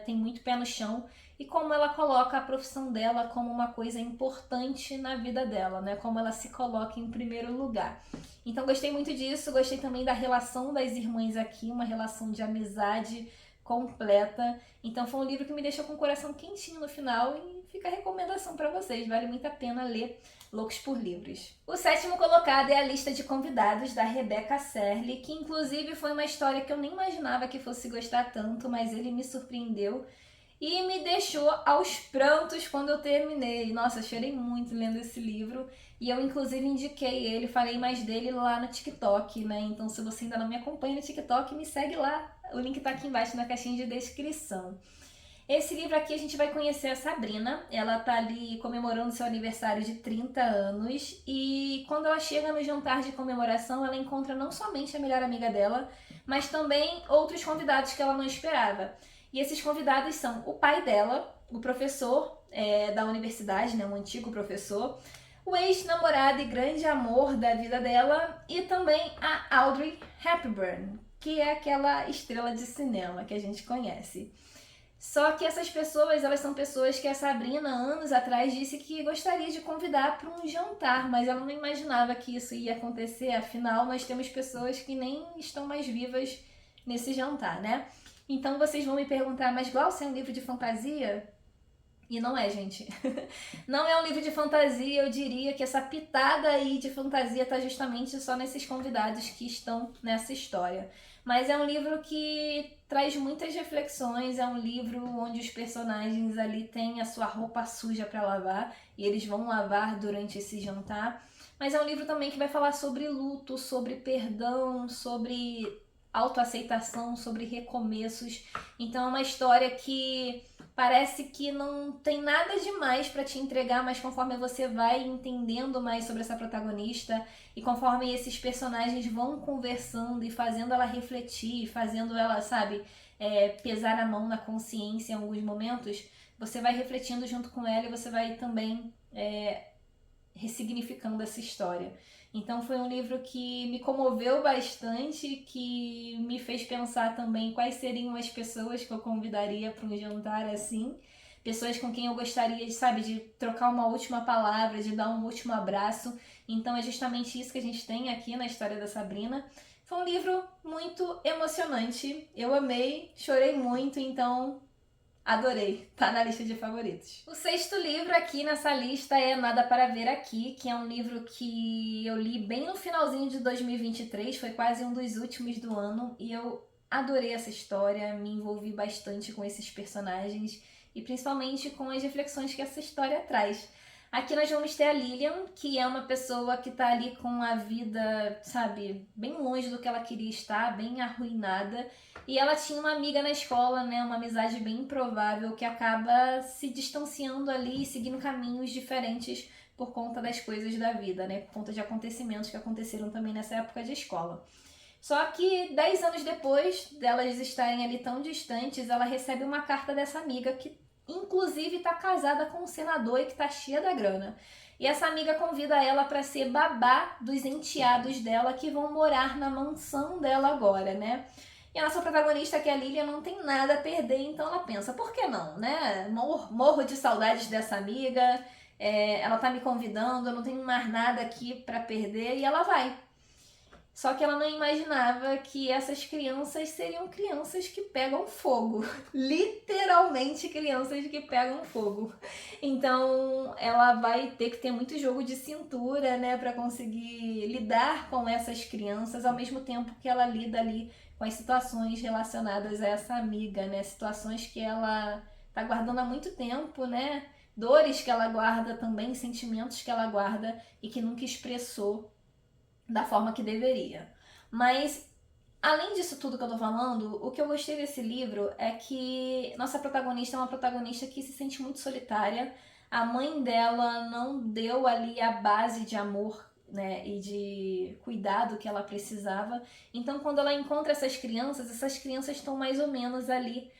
tem muito pé no chão e como ela coloca a profissão dela como uma coisa importante na vida dela, né? Como ela se coloca em primeiro lugar. Então gostei muito disso, gostei também da relação das irmãs aqui, uma relação de amizade completa. Então foi um livro que me deixou com o coração quentinho no final e fica a recomendação para vocês, vale muito a pena ler Loucos por Livros. O 7º colocado é a lista de convidados da Rebecca Serle, que inclusive foi uma história que eu nem imaginava que fosse gostar tanto, mas ele me surpreendeu e me deixou aos prantos quando eu terminei. Nossa, eu chorei muito lendo esse livro e eu inclusive indiquei ele, falei mais dele lá no TikTok, né? Então se você ainda não me acompanha no TikTok, me segue lá, o link tá aqui embaixo na caixinha de descrição. Esse livro aqui a gente vai conhecer a Sabrina, ela tá ali comemorando seu aniversário de 30 anos e quando ela chega no jantar de comemoração, ela encontra não somente a melhor amiga dela, mas também outros convidados que ela não esperava. E esses convidados são o pai dela, o professor da universidade, né, um antigo professor, o ex-namorado e grande amor da vida dela e também a Audrey Hepburn, que é aquela estrela de cinema que a gente conhece. Só que essas pessoas, elas são pessoas que a Sabrina, anos atrás, disse que gostaria de convidar para um jantar, mas ela não imaginava que isso ia acontecer, afinal nós temos pessoas que nem estão mais vivas nesse jantar, né? Então vocês vão me perguntar, mas Glaucia é um livro de fantasia? E não é, gente. Não é um livro de fantasia, eu diria que essa pitada aí de fantasia tá justamente só nesses convidados que estão nessa história. Mas é um livro que traz muitas reflexões, é um livro onde os personagens ali têm a sua roupa suja para lavar e eles vão lavar durante esse jantar. Mas é um livro também que vai falar sobre luto, sobre perdão, sobre autoaceitação, sobre recomeços. Então é uma história que parece que não tem nada demais para te entregar, mas conforme você vai entendendo mais sobre essa protagonista e conforme esses personagens vão conversando e fazendo ela refletir, fazendo ela, sabe, pesar a mão na consciência em alguns momentos, você vai refletindo junto com ela e você vai também ressignificando essa história. Então foi um livro que me comoveu bastante, que me fez pensar também quais seriam as pessoas que eu convidaria para um jantar assim. Pessoas com quem eu gostaria, sabe, de trocar uma última palavra, de dar um último abraço. Então é justamente isso que a gente tem aqui na história da Sabrina. Foi um livro muito emocionante, eu amei, chorei muito, então adorei, tá na lista de favoritos. O 6º livro aqui nessa lista é Nada para Ver Aqui, que é um livro que eu li bem no finalzinho de 2023, foi quase um dos últimos do ano, e eu adorei essa história, me envolvi bastante com esses personagens, e principalmente com as reflexões que essa história traz. Aqui nós vamos ter a Lilian, que é uma pessoa que tá ali com a vida, sabe, bem longe do que ela queria estar, bem arruinada. E ela tinha uma amiga na escola, né, uma amizade bem improvável, que acaba se distanciando ali e seguindo caminhos diferentes por conta das coisas da vida, né, por conta de acontecimentos que aconteceram também nessa época de escola. Só que 10 anos depois delas estarem ali tão distantes, ela recebe uma carta dessa amiga que inclusive tá casada com um senador e que tá cheia da grana. E essa amiga convida ela para ser babá dos enteados dela que vão morar na mansão dela agora, né? E a nossa protagonista, que é a Lilian, não tem nada a perder, então ela pensa, por que não, né? Morro de saudades dessa amiga, ela tá me convidando, eu não tenho mais nada aqui para perder, e ela vai. Só que ela não imaginava que essas crianças seriam crianças que pegam fogo. Literalmente crianças que pegam fogo. Então ela vai ter que ter muito jogo de cintura, né, para conseguir lidar com essas crianças, ao mesmo tempo que ela lida ali com as situações relacionadas a essa amiga, né, situações que ela tá guardando há muito tempo, né, dores que ela guarda também, sentimentos que ela guarda e que nunca expressou da forma que deveria. Mas, além disso tudo que eu tô falando, o que eu gostei desse livro é que nossa protagonista é uma protagonista que se sente muito solitária. A mãe dela não deu ali a base de amor, né, e de cuidado que ela precisava. Então, quando ela encontra essas crianças estão mais ou menos ali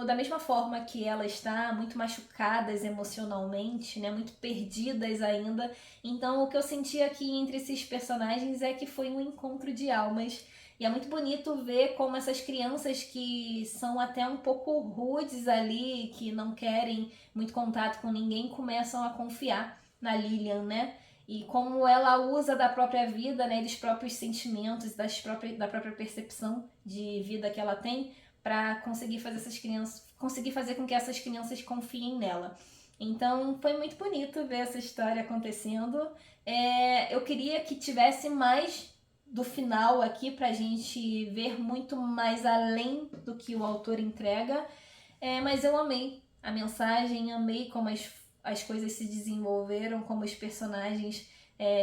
da mesma forma que ela está, muito machucadas emocionalmente, né, muito perdidas ainda. Então, o que eu senti aqui entre esses personagens é que foi um encontro de almas. E é muito bonito ver como essas crianças que são até um pouco rudes ali, que não querem muito contato com ninguém, começam a confiar na Lilian, né? E como ela usa da própria vida, né, dos próprios sentimentos, da própria percepção de vida que ela tem, para conseguir fazer com que essas crianças confiem nela. Então foi muito bonito ver essa história acontecendo. Eu queria que tivesse mais do final aqui pra gente ver muito mais além do que o autor entrega. Mas eu amei a mensagem, amei como as coisas se desenvolveram, como os personagens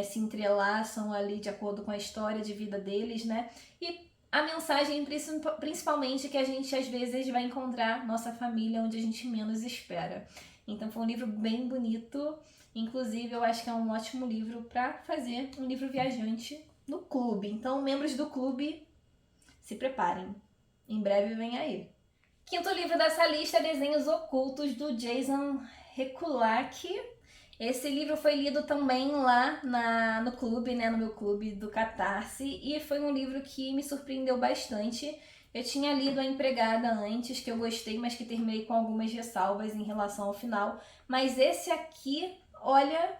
se entrelaçam ali de acordo com a história de vida deles, né? E a mensagem, principalmente, que a gente às vezes vai encontrar nossa família onde a gente menos espera. Então foi um livro bem bonito, inclusive eu acho que é um ótimo livro para fazer um livro viajante no clube. Então, membros do clube, se preparem, em breve vem aí. Quinto livro dessa lista é Desenhos Ocultos, do Jason Rekulak. Esse livro foi lido também lá no clube, né, no meu clube do Catarse, e foi um livro que me surpreendeu bastante. Eu tinha lido A Empregada antes, que eu gostei, mas que terminei com algumas ressalvas em relação ao final. Mas esse aqui, olha,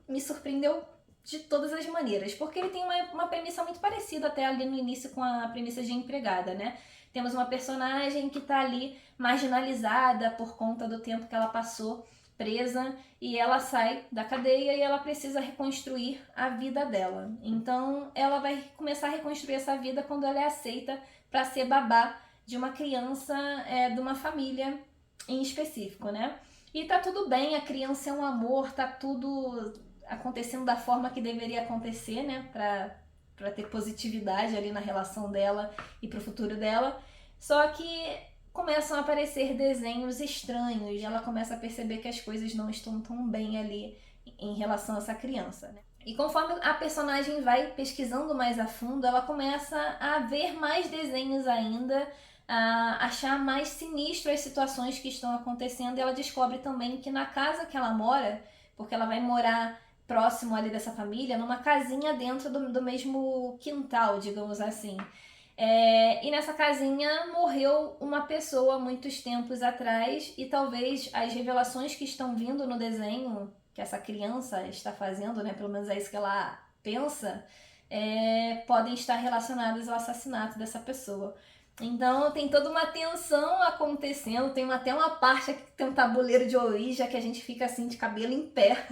me surpreendeu de todas as maneiras, porque ele tem uma premissa muito parecida até ali no início com a premissa de Empregada, né? Temos uma personagem que tá ali marginalizada por conta do tempo que ela passou presa e ela sai da cadeia e ela precisa reconstruir a vida dela. Então ela vai começar a reconstruir essa vida quando ela é aceita para ser babá de uma criança de uma família em específico, né? E tá tudo bem, a criança é um amor, tá tudo acontecendo da forma que deveria acontecer, né? Pra ter positividade ali na relação dela e pro futuro dela. Só que começam a aparecer desenhos estranhos, e ela começa a perceber que as coisas não estão tão bem ali em relação a essa criança, né? E conforme a personagem vai pesquisando mais a fundo, ela começa a ver mais desenhos ainda, a achar mais sinistro as situações que estão acontecendo, e ela descobre também que na casa que ela mora, porque ela vai morar próximo ali dessa família, numa casinha dentro do mesmo quintal, digamos assim. E nessa casinha morreu uma pessoa muitos tempos atrás, e talvez as revelações que estão vindo no desenho que essa criança está fazendo, né, pelo menos é isso que ela pensa, podem estar relacionadas ao assassinato dessa pessoa. Então tem toda uma tensão acontecendo, tem até uma parte aqui que tem um tabuleiro de Ouija que a gente fica assim de cabelo em pé.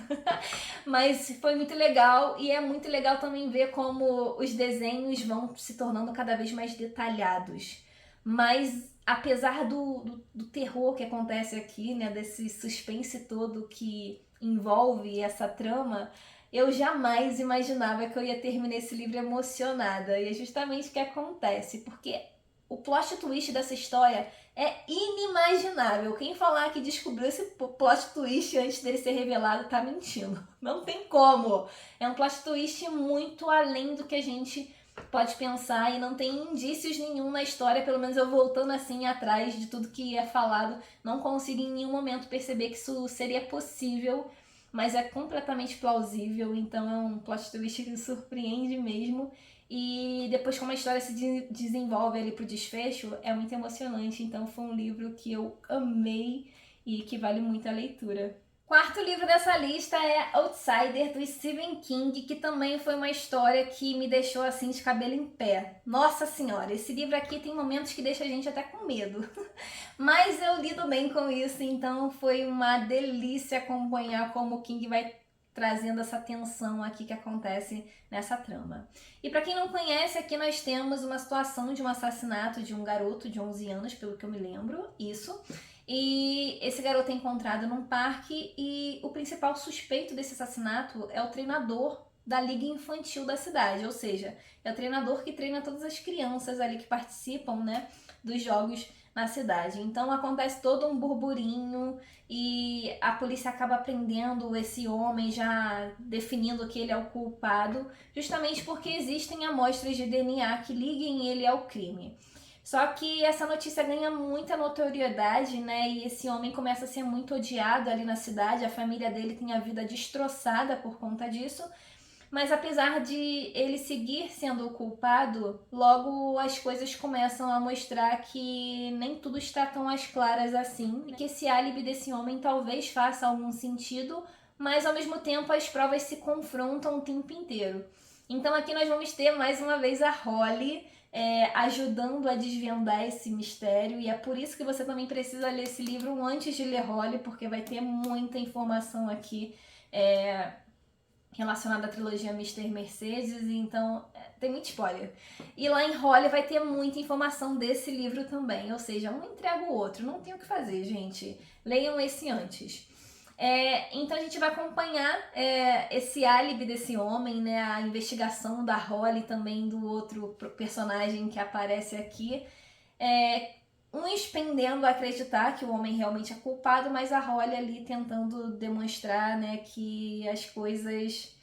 Mas foi muito legal, e é muito legal também ver como os desenhos vão se tornando cada vez mais detalhados. Mas apesar do terror que acontece aqui, né, desse suspense todo que envolve essa trama, eu jamais imaginava que eu ia terminar esse livro emocionada. E é justamente o que acontece, porque o plot twist dessa história é inimaginável. Quem falar que descobriu esse plot twist antes dele ser revelado tá mentindo. Não tem como. É um plot twist muito além do que a gente pode pensar, e não tem indícios nenhum na história, pelo menos eu voltando assim atrás de tudo que é falado, não consigo em nenhum momento perceber que isso seria possível, mas é completamente plausível. Então é um plot twist que surpreende mesmo. E depois como a história se desenvolve ali pro desfecho, é muito emocionante. Então foi um livro que eu amei e que vale muito a leitura. Quarto livro dessa lista é Outsider, do Stephen King, que também foi uma história que me deixou assim de cabelo em pé. Nossa senhora, esse livro aqui tem momentos que deixa a gente até com medo. Mas eu lido bem com isso, então foi uma delícia acompanhar como o King vai trazendo essa tensão aqui que acontece nessa trama. E para quem não conhece, aqui nós temos uma situação de um assassinato de um garoto de 11 anos, pelo que eu me lembro, isso. E esse garoto é encontrado num parque e o principal suspeito desse assassinato é o treinador da liga infantil da cidade, ou seja, é o treinador que treina todas as crianças ali que participam, né, dos jogos na cidade. Então acontece todo um burburinho e a polícia acaba prendendo esse homem, já definindo que ele é o culpado, justamente porque existem amostras de DNA que liguem ele ao crime. Só que essa notícia ganha muita notoriedade, né? E esse homem começa a ser muito odiado ali na cidade, a família dele tem a vida destroçada por conta disso. Mas apesar de ele seguir sendo o culpado, logo as coisas começam a mostrar que nem tudo está tão às claras assim, e que esse álibi desse homem talvez faça algum sentido, mas ao mesmo tempo as provas se confrontam o tempo inteiro. Então aqui nós vamos ter mais uma vez a Holly ajudando a desvendar esse mistério, e é por isso que você também precisa ler esse livro antes de ler Holly, porque vai ter muita informação aqui relacionada à trilogia Mr. Mercedes, então tem muito spoiler. E lá em Holly vai ter muita informação desse livro também, ou seja, um entrega o outro, não tem o que fazer, gente. Leiam esse antes. Então a gente vai acompanhar esse álibi desse homem, né, a investigação da Holly também do outro personagem que aparece aqui. Uns pendendo a acreditar que o homem realmente é culpado, mas a Holly ali tentando demonstrar, né, que as coisas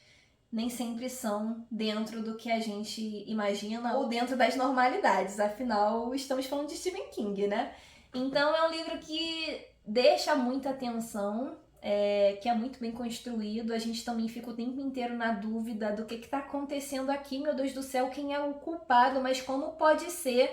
nem sempre são dentro do que a gente imagina ou dentro das normalidades. Afinal, estamos falando de Stephen King, né? Então é um livro que deixa muita atenção, que é muito bem construído. A gente também fica o tempo inteiro na dúvida do que está acontecendo aqui. Meu Deus do céu, quem é o culpado? Mas como pode ser?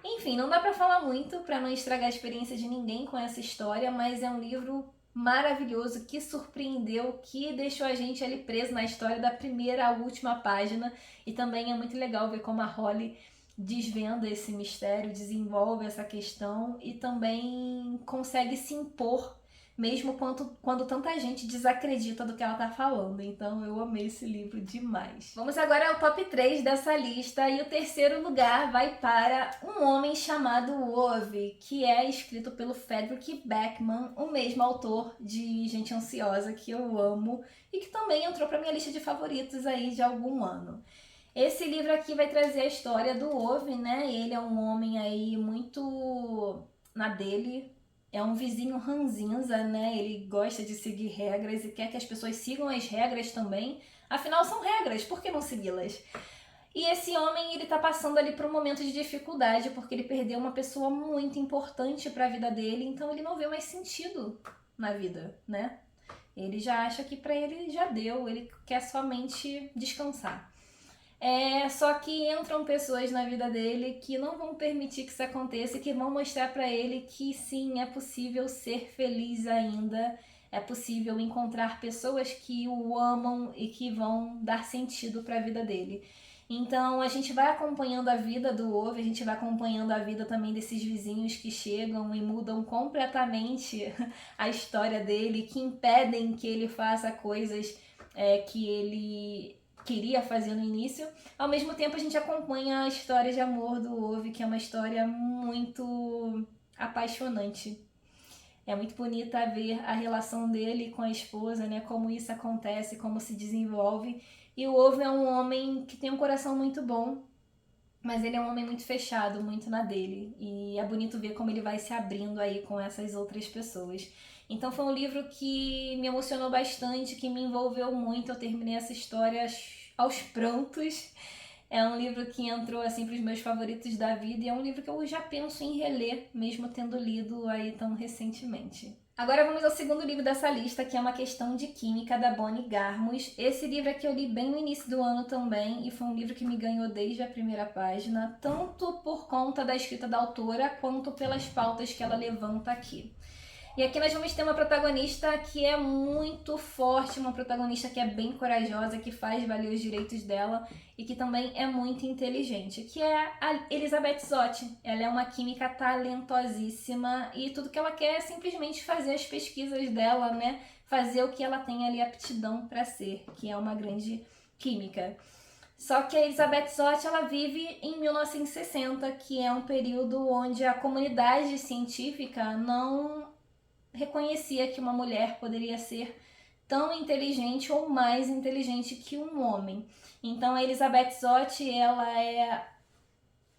Enfim, não dá pra falar muito pra não estragar a experiência de ninguém com essa história, mas é um livro maravilhoso que surpreendeu, que deixou a gente ali preso na história da primeira à última página, e também é muito legal ver como a Holly desvenda esse mistério, desenvolve essa questão e também consegue se impor mesmo quando tanta gente desacredita do que ela tá falando. Então eu amei esse livro demais. Vamos agora ao top 3 dessa lista, e o terceiro lugar vai para Um Homem Chamado Ove, que é escrito pelo Fredrik Backman, o mesmo autor de Gente Ansiosa, que eu amo e que também entrou para minha lista de favoritos aí de algum ano. Esse livro aqui vai trazer a história do Ove, né? Ele é um homem aí muito na dele, é um vizinho ranzinza, né? Ele gosta de seguir regras e quer que as pessoas sigam as regras também. Afinal, são regras, por que não segui-las? E esse homem, ele tá passando ali por um momento de dificuldade, porque ele perdeu uma pessoa muito importante para a vida dele, então ele não vê mais sentido na vida, né? Ele já acha que para ele já deu, ele quer somente descansar. Só que entram pessoas na vida dele que não vão permitir que isso aconteça e que vão mostrar para ele que sim, é possível ser feliz ainda, é possível encontrar pessoas que o amam e que vão dar sentido para a vida dele. Então a gente vai acompanhando a vida do Ove, a gente vai acompanhando a vida também desses vizinhos que chegam e mudam completamente a história dele, que impedem que ele faça coisas que ele queria fazer no início. Ao mesmo tempo a gente acompanha a história de amor do Ove, que é uma história muito apaixonante. É muito bonita ver a relação dele com a esposa, né? Como isso acontece, como se desenvolve. E o Ove é um homem que tem um coração muito bom, mas ele é um homem muito fechado, muito na dele. E é bonito ver como ele vai se abrindo aí com essas outras pessoas. Então foi um livro que me emocionou bastante, que me envolveu muito. Eu terminei essa história aos prantos. É um livro que entrou assim para os meus favoritos da vida, e é um livro que eu já penso em reler, mesmo tendo lido aí tão recentemente. Agora vamos ao segundo livro dessa lista, que é Uma Questão de Química, da Bonnie Garmus. Esse livro aqui eu li bem no início do ano também, e foi um livro que me ganhou desde a primeira página, tanto por conta da escrita da autora, quanto pelas pautas que ela levanta aqui. E aqui nós vamos ter uma protagonista que é muito forte, uma protagonista que é bem corajosa, que faz valer os direitos dela e que também é muito inteligente, que é a Elizabeth Zott. Ela é uma química talentosíssima e tudo que ela quer é simplesmente fazer as pesquisas dela, né? Fazer o que ela tem ali aptidão para ser, que é uma grande química. Só que a Elizabeth Zott, ela vive em 1960, que é um período onde a comunidade científica não reconhecia que uma mulher poderia ser tão inteligente ou mais inteligente que um homem. Então a Elizabeth Zott, ela é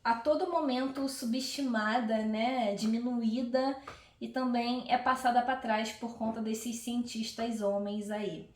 a todo momento subestimada, né, diminuída e também é passada para trás por conta desses cientistas homens aí.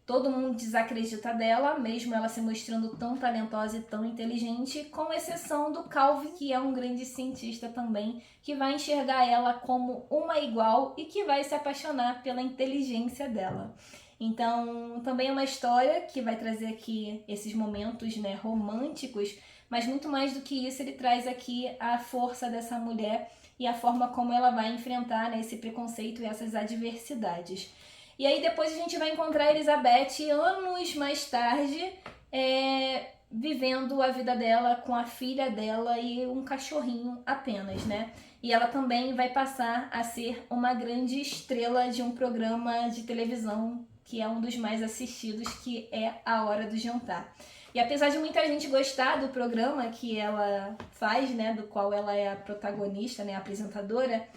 Todo mundo desacredita dela, mesmo ela se mostrando tão talentosa e tão inteligente, com exceção do Calvin, que é um grande cientista também, que vai enxergar ela como uma igual e que vai se apaixonar pela inteligência dela. Então, também é uma história que vai trazer aqui esses momentos, né, românticos, mas muito mais do que isso, ele traz aqui a força dessa mulher e a forma como ela vai enfrentar, né, esse preconceito e essas adversidades. E aí depois a gente vai encontrar a Elizabeth anos mais tarde, vivendo a vida dela com a filha dela e um cachorrinho apenas, né? E ela também vai passar a ser uma grande estrela de um programa de televisão que é um dos mais assistidos, que é A Hora do Jantar. E apesar de muita gente gostar do programa que ela faz, né, do qual ela é a protagonista, né, a apresentadora,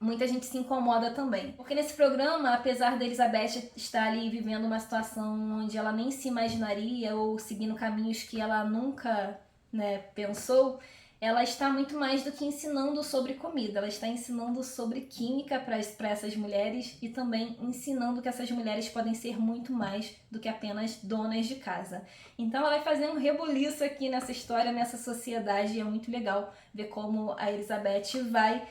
muita gente se incomoda também. Porque nesse programa, apesar da Elizabeth estar ali vivendo uma situação onde ela nem se imaginaria ou seguindo caminhos que ela nunca, né, pensou, ela está muito mais do que ensinando sobre comida, ela está ensinando sobre química para essas mulheres e também ensinando que essas mulheres podem ser muito mais do que apenas donas de casa. Então ela vai fazer um rebuliço aqui nessa história, nessa sociedade, e é muito legal ver como a Elizabeth vai,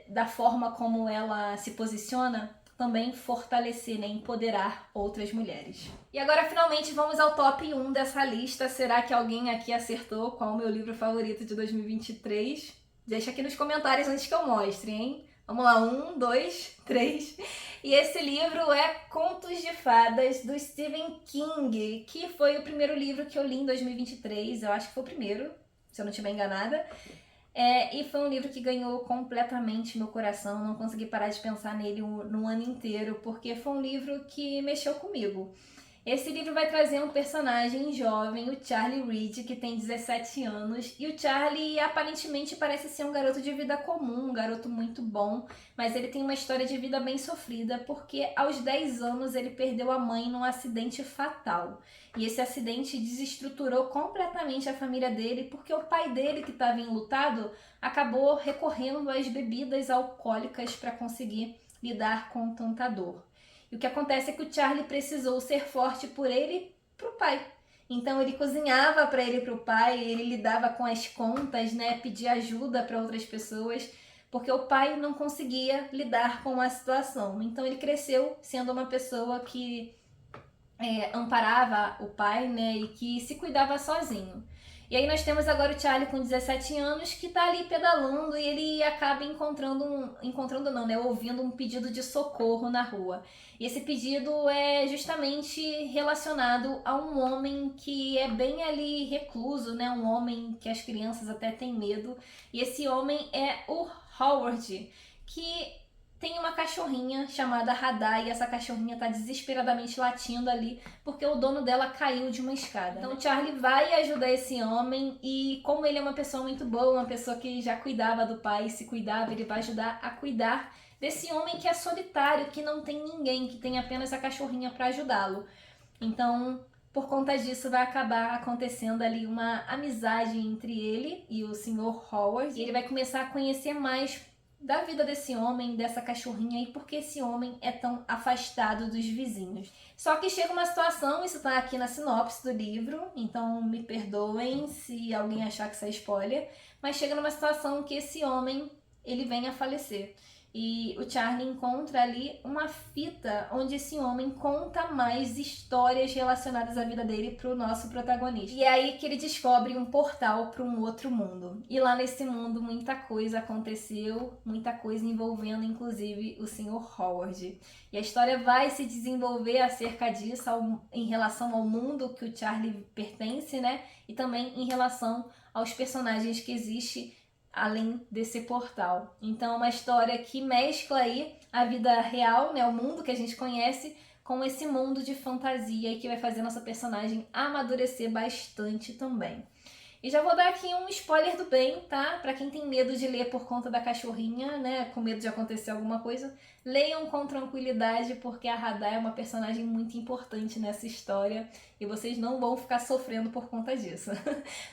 da forma como ela se posiciona, também fortalecer, né, empoderar outras mulheres. E agora finalmente vamos ao top 1 dessa lista. Será que alguém aqui acertou qual é o meu livro favorito de 2023? Deixa aqui nos comentários antes que eu mostre, hein? Vamos lá, 1, 2, 3. E esse livro é Contos de Fadas, do Stephen King, que foi o primeiro livro que eu li em 2023. Eu acho que foi o primeiro, se eu não estiver enganada. E foi um livro que ganhou completamente meu coração, não consegui parar de pensar nele no ano inteiro, porque foi um livro que mexeu comigo. Esse livro vai trazer um personagem jovem, o Charlie Reed, que tem 17 anos, e o Charlie aparentemente parece ser um garoto de vida comum, um garoto muito bom, mas ele tem uma história de vida bem sofrida, porque aos 10 anos ele perdeu a mãe num acidente fatal. E esse acidente desestruturou completamente a família dele, porque o pai dele, que estava enlutado, acabou recorrendo às bebidas alcoólicas para conseguir lidar com tanta dor. E o que acontece é que o Charlie precisou ser forte por ele e pro pai. Então ele cozinhava para ele e pro pai, ele lidava com as contas, né, pedia ajuda para outras pessoas, porque o pai não conseguia lidar com a situação. Então ele cresceu sendo uma pessoa que amparava o pai, né, e que se cuidava sozinho. E aí nós temos agora o Charlie com 17 anos que tá ali pedalando e ele acaba ouvindo um pedido de socorro na rua. E esse pedido é justamente relacionado a um homem que é bem ali recluso, né? Um homem que as crianças até têm medo. E esse homem é o Howard, que tem uma cachorrinha chamada Radar e essa cachorrinha tá desesperadamente latindo ali porque o dono dela caiu de uma escada. Então o Charlie vai ajudar esse homem e como ele é uma pessoa muito boa, uma pessoa que já cuidava do pai, se cuidava, ele vai ajudar a cuidar desse homem que é solitário, que não tem ninguém, que tem apenas a cachorrinha para ajudá-lo. Então, por conta disso, vai acabar acontecendo ali uma amizade entre ele e o Sr. Howard. E ele vai começar a conhecer mais da vida desse homem, dessa cachorrinha e por que esse homem é tão afastado dos vizinhos. Só que chega uma situação, isso tá aqui na sinopse do livro, então me perdoem se alguém achar que isso é spoiler, mas chega numa situação que esse homem, ele vem a falecer. E o Charlie encontra ali uma fita onde esse homem conta mais histórias relacionadas à vida dele pro nosso protagonista. E é aí que ele descobre um portal para um outro mundo. E lá nesse mundo muita coisa aconteceu, muita coisa envolvendo inclusive o Sr. Howard. E a história vai se desenvolver acerca disso em relação ao mundo que o Charlie pertence, né? E também em relação aos personagens que existem além desse portal. Então é uma história que mescla aí a vida real, né, o mundo que a gente conhece, com esse mundo de fantasia e que vai fazer nossa personagem amadurecer bastante também. E já vou dar aqui um spoiler do bem, tá? Pra quem tem medo de ler por conta da cachorrinha, né? Com medo de acontecer alguma coisa, leiam com tranquilidade, porque a Radar é uma personagem muito importante nessa história e vocês não vão ficar sofrendo por conta disso.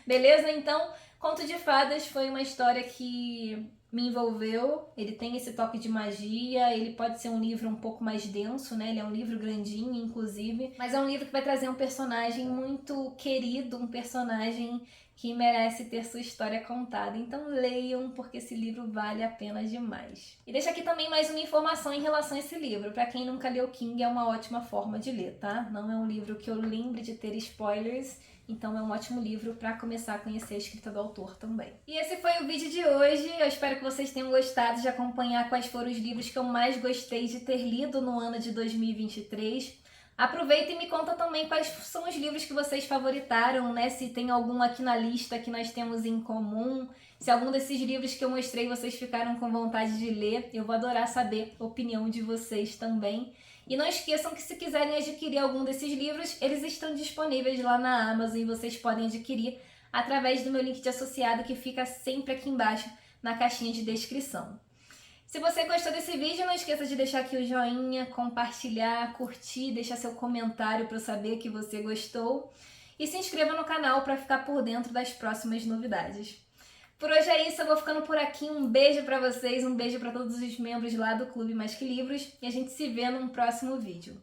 Beleza? Então, Conto de Fadas foi uma história que me envolveu. Ele tem esse toque de magia, ele pode ser um livro um pouco mais denso, né? Ele é um livro grandinho, inclusive, mas é um livro que vai trazer um personagem muito querido, um personagem que merece ter sua história contada. Então leiam, porque esse livro vale a pena demais. E deixa aqui também mais uma informação em relação a esse livro. Para quem nunca leu King, é uma ótima forma de ler, tá? Não é um livro que eu lembre de ter spoilers, então é um ótimo livro para começar a conhecer a escrita do autor também. E esse foi o vídeo de hoje. Eu espero que vocês tenham gostado de acompanhar quais foram os livros que eu mais gostei de ter lido no ano de 2023. Aproveita e me conta também quais são os livros que vocês favoritaram, né? Se tem algum aqui na lista que nós temos em comum. Se algum desses livros que eu mostrei vocês ficaram com vontade de ler, eu vou adorar saber a opinião de vocês também. E não esqueçam que se quiserem adquirir algum desses livros, eles estão disponíveis lá na Amazon e vocês podem adquirir através do meu link de associado que fica sempre aqui embaixo na caixinha de descrição. Se você gostou desse vídeo, não esqueça de deixar aqui o joinha, compartilhar, curtir, deixar seu comentário para eu saber que você gostou. E se inscreva no canal para ficar por dentro das próximas novidades. Por hoje é isso, eu vou ficando por aqui. Um beijo para vocês, um beijo para todos os membros lá do Clube Mais Que Livros. E a gente se vê num próximo vídeo.